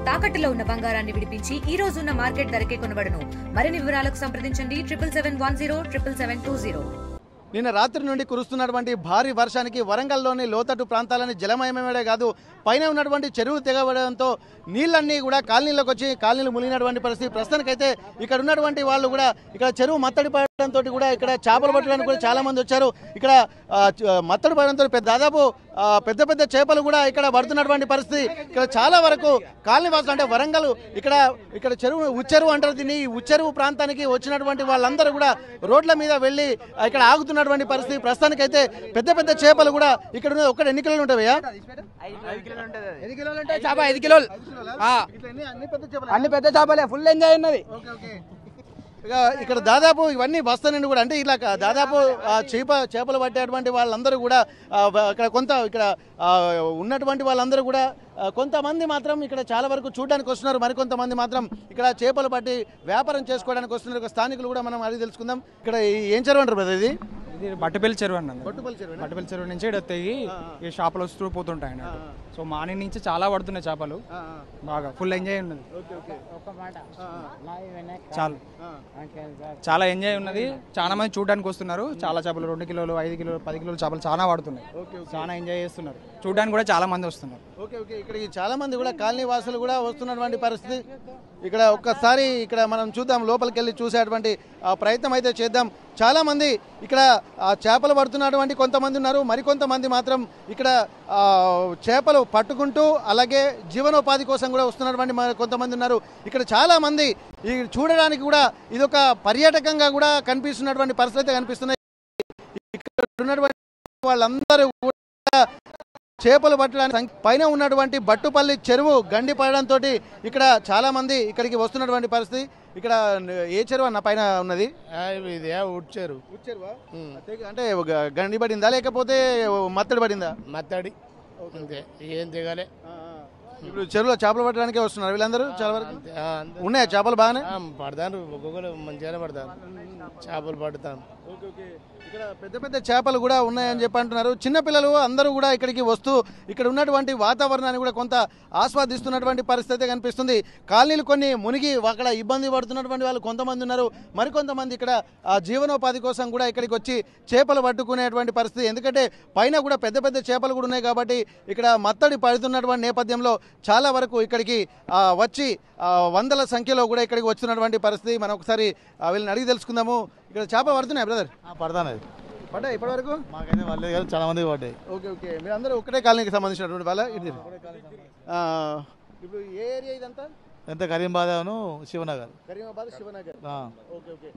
తాకట్టులో ఉన్న బంగారాన్ని విడిపించి ఈ రోజు ఉన్న మార్కెట్ ధరకే కొనబడును. మరిన్ని వివరాలకు సంప్రదించండి 7710 నిన్న రాత్రి నుండి కురుస్తున్నటువంటి భారీ వర్షానికి వరంగల్లోని లోతట్టు ప్రాంతాలని జలమయమేడే కాదు పైన ఉన్నటువంటి చెరువు తెగబడడంతో నీళ్ళన్నీ కూడా కాలనీలోకి వచ్చి కాలనీలు మునిగినటువంటి పరిస్థితి. ప్రస్తుతానికైతే ఇక్కడ ఉన్నటువంటి వాళ్ళు కూడా ఇక్కడ చెరువు మత్తడి పడడంతో కూడా ఇక్కడ చేపలు పట్టడానికి కూడా చాలా మంది వచ్చారు. ఇక్కడ మత్తడి పడడంతో దాదాపు పెద్ద పెద్ద చేపలు కూడా ఇక్కడ పడుతున్నటువంటి పరిస్థితి. ఇక్కడ చాలా వరకు కాలనీ వాసులు అంటే వరంగల్ ఇక్కడ చెరువు ఉచ్చెరువు అంటారు దీన్ని. ఈ ఉచ్చెరువు ప్రాంతానికి వచ్చినటువంటి వాళ్ళందరూ కూడా రోడ్ల మీద వెళ్ళి ఇక్కడ ఆగుతున్నటువంటి పరిస్థితి. ప్రస్తుతానికైతే పెద్ద పెద్ద చేపలు కూడా ఇక్కడ ఒక్కటి ఎన్ని కిలోలు ఉంటాయా? 5 కిలోలు ఉంటాయి చేప. 5 కిలోలు అన్ని పెద్ద చేపలే. ఫుల్ ఎంజాయ్ ఉన్నది. ఇక్కడ దాదాపు ఇవన్నీ వస్తానండి కూడా అంటే ఇలా దాదాపు చేపలు పట్టేటువంటి వాళ్ళందరూ కూడా ఇక్కడ ఉన్నటువంటి వాళ్ళందరూ కూడా కొంతమంది మాత్రం ఇక్కడ చాలా వరకు చూడడానికి వస్తున్నారు. మరికొంతమంది మాత్రం ఇక్కడ చేపలు పట్టి వ్యాపారం చేసుకోవడానికి వస్తున్నారు. స్థానికులు కూడా మనం అడిగి తెలుసుకుందాం. ఇక్కడ ఏం చెరువు అంటారు బ్రదర్? ఇది బట్టుపల్లి చెరువు అన్న. బట్టుపల్లి చెరువు నుంచి వస్తాయి ఈ చేపలు వస్తూ పోతుంటాయి. సో మార్నింగ్ నుంచి చాలా పడుతున్నాయి చేపలు. బాగా ఫుల్ ఎంజాయ్ ఉన్నది. చాలా ఎంజాయ్ ఉన్నది. చాలా మంది చూడడానికి వస్తున్నారు. చాలా చేపలు 2 కిలోలు 5 కిలోలు 10 కిలోలు చేపలు చాలా పడుతున్నాయి. చాలా ఎంజాయ్ చేస్తున్నారు. చూడడానికి కూడా చాలా మంది వస్తున్నారు. ఇక్కడికి చాలా మంది కూడా కాలనీ వాసులు కూడా వస్తున్నటువంటి పరిస్థితి. ఇక్కడ ఒక్కసారి ఇక్కడ మనం చూద్దాం, లోపలికి వెళ్ళి చూసేటువంటి ప్రయత్నం అయితే చేద్దాం. చాలా మంది ఇక్కడ చేపలు పడుతున్నటువంటి కొంతమంది ఉన్నారు. మరికొంతమంది మాత్రం ఇక్కడ చేపలు పట్టుకుంటూ అలాగే జీవనోపాధి కోసం కూడా వస్తున్నటువంటి కొంతమంది ఉన్నారు. ఇక్కడ చాలా మంది చూడడానికి కూడా ఇదొక పర్యాటకంగా కూడా కనిపిస్తున్నటువంటి పరిస్థితి అయితే కనిపిస్తున్నాయి. ఇక్కడ ఉన్నటువంటి వాళ్ళందరూ కూడా చేపలు పట్టడానికి పైన ఉన్నటువంటి బట్టుపల్లి చెరువు గండి పడడంతో ఇక్కడ చాలా మంది ఇక్కడికి వస్తున్నటువంటి పరిస్థితి. ఇక్కడ ఏ చెరువు అన్న పైన ఉన్నది? ఇది ఉచ్చెరువు. అంటే గండి పడిందా లేకపోతే మత్తడి పడిందా? మత్తడి అంతే, ఏం దిగాలే. ఇప్పుడు చెరువులో చేపలు పట్టడానికే వస్తున్నారు వీళ్ళందరూ. చాలా వరకు ఉన్నాయా చేపలు? బాగానే పడతాను, ఒక్కొక్కరు మంచిగానే పడతాను, చేపలు పడతాను. ఇక్కడ పెద్ద పెద్ద చేపలు కూడా ఉన్నాయని చెప్పి అంటున్నారు. చిన్నపిల్లలు అందరూ కూడా ఇక్కడికి వస్తూ ఇక్కడ ఉన్నటువంటి వాతావరణాన్ని కూడా కొంత ఆస్వాదిస్తున్నటువంటి పరిస్థితి కనిపిస్తుంది. కాలనీలు కొన్ని మునిగి అక్కడ ఇబ్బంది పడుతున్నటువంటి వాళ్ళు కొంతమంది ఉన్నారు. మరికొంతమంది ఇక్కడ జీవనోపాధి కోసం కూడా ఇక్కడికి వచ్చి చేపలు పట్టుకునేటువంటి పరిస్థితి. ఎందుకంటే పైన కూడా పెద్ద పెద్ద చేపలు కూడా ఉన్నాయి కాబట్టి ఇక్కడ మత్తడి పడుతున్నటువంటి నేపథ్యంలో చాలా వరకు ఇక్కడికి వచ్చి వందల సంఖ్యలో కూడా ఇక్కడికి వచ్చినటువంటి పరిస్థితి. మనం ఒకసారి వీళ్ళని అడిగి తెలుసుకుందాము. ఇక్కడ చేప పడుతున్నాయి బ్రదర్? పడతాను. పడ్డాయి ఇప్పటి వరకు? మాకైతే పడలేదు కానీ చాలా మంది పడ్డాయి. ఓకే మీరు అందరూ ఒకటే కాలనీకి సంబంధించినటువంటి వాళ్ళ? ఇప్పుడు ఏ ఏరియా ఇదంతా? ఎంత కరీంబాద్ శివనగర్. కరీమాబాద్ శివనగర్. ఓకే.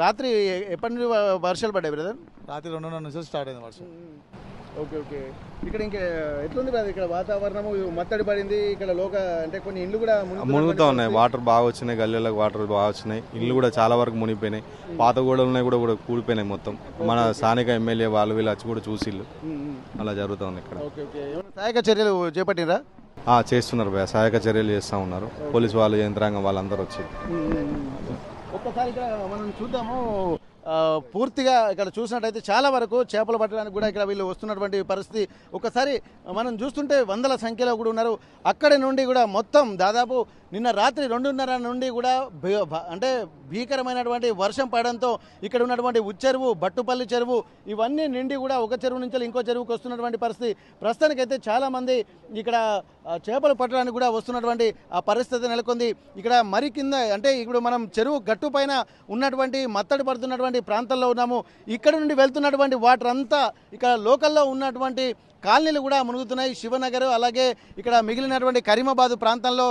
రాత్రి ఎప్పటి నుండి వర్షాలు పడ్డాయి బ్రదర్? రాత్రి 2:30 నుంచి స్టార్ట్ అయింది వర్షం. ఓకే. ఇక్కడ ఇంకా ఎట్లుంది బ్రదర్? ఇక్కడ వాతావరణము మత్తడి పడింది. ఇక్కడ అంటే కొన్ని ఇల్లు కూడా మునుగుతూ ఉన్నాయి. వాటర్ బాగా వచ్చినాయి, గల్లీలకు వాటర్ బాగా వచ్చినాయి. ఇల్లు కూడా చాలా వరకు మునిగిపోయినాయి. పాత గోడలు ఉన్నాయి కూడా కూలిపోయినాయి మొత్తం. మన స్థానిక ఎమ్మెల్యే వాళ్ళు వీళ్ళు వచ్చి కూడా చూసి అలా జరుగుతూ ఉంది. ఇక్కడ సహాయక చర్యలు చేపట్టినరా? చేస్తున్నారు భయ, సహాయక చర్యలు చేస్తూ ఉన్నారు. పోలీసు వాళ్ళు, యంత్రాంగం వాళ్ళందరూ వచ్చి ఒక్కసారి ఇక్కడ మనం చూద్దాము. పూర్తిగా ఇక్కడ చూసినట్టయితే చాలా వరకు చేపలు పట్టడానికి కూడా ఇక్కడ వీళ్ళు వస్తున్నటువంటి పరిస్థితి. ఒకసారి మనం చూస్తుంటే వందల సంఖ్యలో కూడా ఉన్నారు. అక్కడి నుండి కూడా మొత్తం దాదాపు నిన్న రాత్రి 2:30 నుండి కూడా అంటే భీకరమైనటువంటి వర్షం పడడంతో ఇక్కడ ఉన్నటువంటి ఉచ్చెరువు, బట్టుపల్లి చెరువు ఇవన్నీ నిండి కూడా ఒక చెరువు నుంచి ఇంకో చెరువుకి వస్తున్నటువంటి పరిస్థితి. ప్రస్తుతానికైతే చాలామంది ఇక్కడ చేపలు పట్టడానికి కూడా వస్తున్నటువంటి ఆ పరిస్థితి నెలకొంది. ఇక్కడ మరి కింద అంటే ఇప్పుడు మనం చెరువు గట్టు పైన ఉన్నటువంటి మత్తడి పడుతున్నటువంటి ప్రాంతంలో ఉన్నాము. ఇక్కడ నుండి వెళ్తున్నటువంటి వాటర్ అంతా ఇక్కడ లోకల్లో ఉన్నటువంటి కాలనీలు కూడా మునుగుతున్నాయి. శివనగర్ అలాగే ఇక్కడ మిగిలినటువంటి కరీమాబాద్ ప్రాంతంలో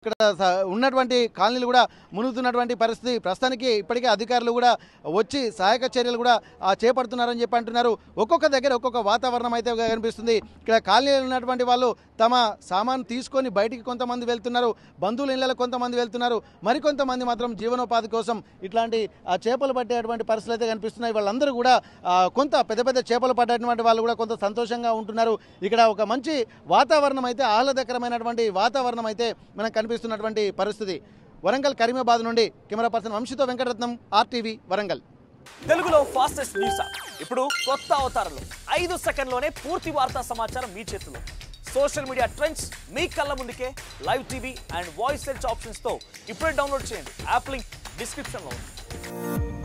ఇక్కడ ఉన్నటువంటి కాలనీలు కూడా మునుగుతున్నటువంటి పరిస్థితి. ప్రస్తుతానికి ఇప్పటికే అధికారులు కూడా వచ్చి సహాయక చర్యలు కూడా చేపడుతున్నారని చెప్పి అంటున్నారు. ఒక్కొక్క దగ్గర ఒక్కొక్క వాతావరణం అయితే కనిపిస్తుంది. ఇక్కడ కాలనీలు ఉన్నటువంటి వాళ్ళు తమ సామాన్ తీసుకొని బయటికి కొంతమంది వెళ్తున్నారు, బంధువుల ఇళ్లకు కొంతమంది వెళ్తున్నారు. మరికొంతమంది మాత్రం జీవనోపాధి కోసం ఇట్లాంటి చేపలు పట్టేటువంటి పరిస్థితులు అయితే కనిపిస్తున్నాయి. వాళ్ళందరూ కూడా కొంత పెద్ద పెద్ద చేపలు పట్టేటువంటి వాళ్ళు కూడా కొంత సంతోషంగా ఉంటున్నారు. ఇక్కడ ఒక మంచి వాతావరణం అయితే, ఆహ్లాదకరమైనటువంటి వాతావరణం అయితే మనకు కనిపిస్తున్నటువంటి పరిస్థితి. వరంగల్ కరీమాబాద్ నుండి కెమెరా పర్సన్ వంశీతో వెంకటరత్నం, RTV వరంగల్. తెలుగులో ఫాస్టెస్ట్ న్యూస్ ఇప్పుడు కొత్త అవతారంలో 5 సెకండ్లోనే పూర్తి వార్తా సమాచారం మీ చేతిలో. సోషల్ మీడియా ట్రెండ్స్ మీ కళ్ళ ముందుకే live TV and voice search ఆప్షన్స్తో ఇప్పుడే డౌన్లోడ్ చేయండి. యాప్ లింక్ డిస్క్రిప్షన్లో ఉంది.